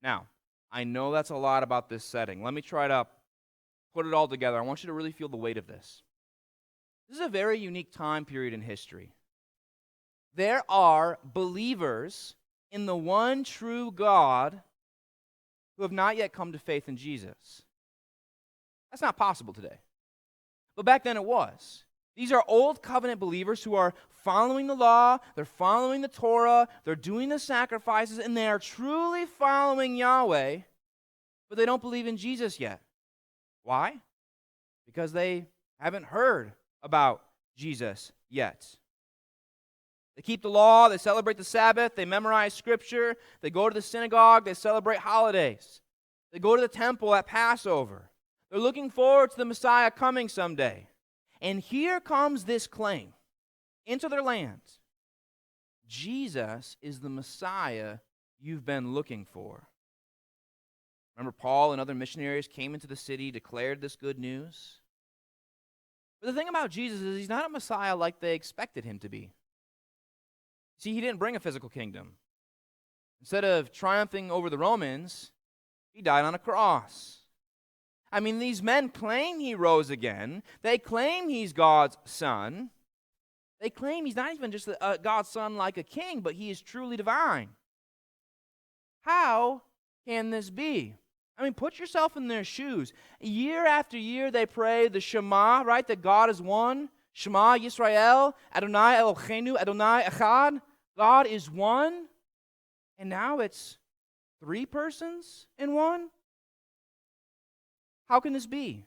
Now, I know that's a lot about this setting. Let me try to put it all together. I want you to really feel the weight of this. This is a very unique time period in history. There are believers in the one true God who have not yet come to faith in Jesus. That's not possible today. But back then it was. These are old covenant believers who are following the law, they're following the Torah, they're doing the sacrifices, and they are truly following Yahweh, but they don't believe in Jesus yet. Why? Because they haven't heard about Jesus yet. They keep the law, they celebrate the Sabbath, they memorize Scripture, they go to the synagogue, they celebrate holidays. They go to the temple at Passover. They're looking forward to the Messiah coming someday. And here comes this claim into their land. Jesus is the Messiah you've been looking for. Remember, Paul and other missionaries came into the city, declared this good news. But the thing about Jesus is he's not a Messiah like they expected him to be. See, he didn't bring a physical kingdom. Instead of triumphing over the Romans, he died on a cross. I mean, these men claim he rose again. They claim he's God's son. They claim he's not even just God's son like a king, but he is truly divine. How can this be? I mean, put yourself in their shoes. Year after year, they pray the Shema, right? That God is one. Shema Yisrael, Adonai Eloheinu, Adonai Echad. God is one. And now it's three persons in one? How can this be?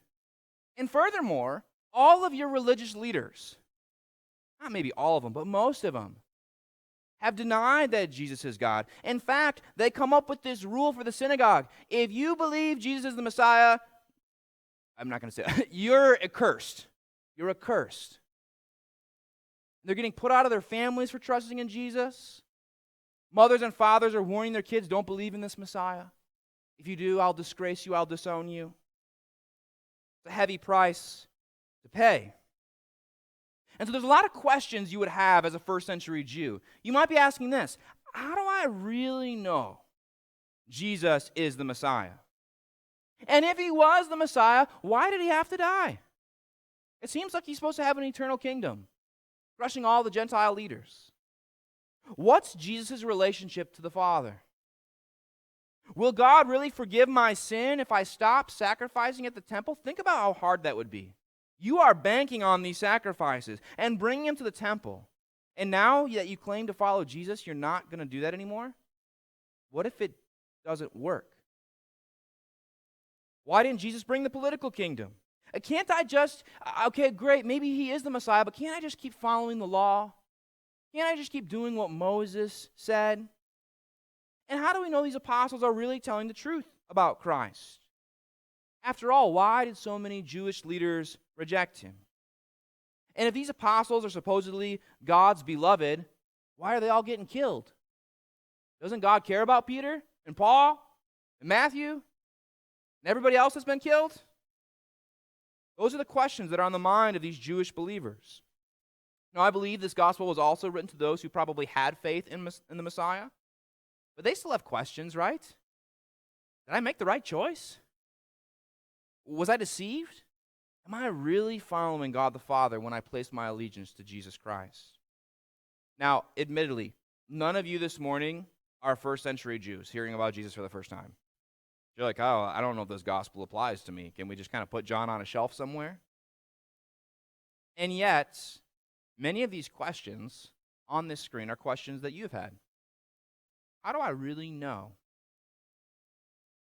And furthermore, all of your religious leaders, not maybe all of them, but most of them, have denied that Jesus is God. In fact, they come up with this rule for the synagogue. If you believe Jesus is the Messiah, I'm not going to say it, you're accursed. You're accursed. They're getting put out of their families for trusting in Jesus. Mothers and fathers are warning their kids, don't believe in this Messiah. If you do, I'll disgrace you, I'll disown you. It's a heavy price to pay. And so there's a lot of questions you would have as a first century Jew. You might be asking this: how do I really know Jesus is the Messiah? And if he was the Messiah, why did he have to die? It seems like he's supposed to have an eternal kingdom, crushing all the Gentile leaders. What's Jesus' relationship to the Father? Will God really forgive my sin if I stop sacrificing at the temple? Think about how hard that would be. You are banking on these sacrifices and bringing them to the temple. And now that you claim to follow Jesus, you're not going to do that anymore? What if it doesn't work? Why didn't Jesus bring the political kingdom? Can't I just, okay, great, maybe he is the Messiah, but can't I just keep following the law? Can't I just keep doing what Moses said? And how do we know these apostles are really telling the truth about Christ? After all, why did so many Jewish leaders reject him? And if these apostles are supposedly God's beloved, why are they all getting killed? Doesn't God care about Peter and Paul and Matthew and everybody else that's been killed? Those are the questions that are on the mind of these Jewish believers. Now, I believe this gospel was also written to those who probably had faith in the Messiah, but they still have questions, right? Did I make the right choice? Was I deceived? Am I really following God the Father when I place my allegiance to Jesus Christ? Now, admittedly, none of you this morning are first century Jews hearing about Jesus for the first time. You're like, oh, I don't know if this gospel applies to me. Can we just kind of put John on a shelf somewhere? And yet, many of these questions on this screen are questions that you've had. How do I really know?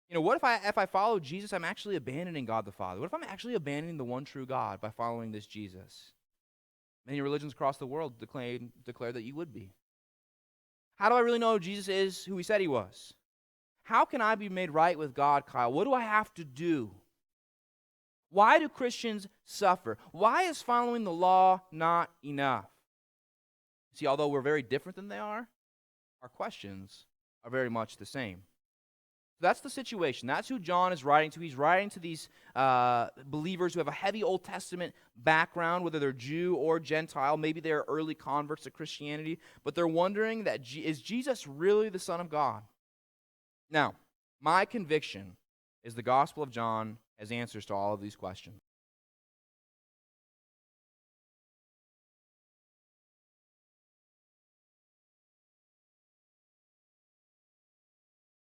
You know, what if I follow Jesus, I'm actually abandoning God the Father? What if I'm actually abandoning the one true God by following this Jesus? Many religions across the world declare that you would be. How do I really know Jesus is who he said he was? How can I be made right with God, Kyle? What do I have to do? Why do Christians suffer? Why is following the law not enough? See, although we're very different than they are, our questions are very much the same. So that's the situation. That's who John is writing to. He's writing to these believers who have a heavy Old Testament background, whether they're Jew or Gentile. Maybe they're early converts to Christianity, but they're wondering that is Jesus really the Son of God? Now, My conviction is the Gospel of John has answers to all of these questions.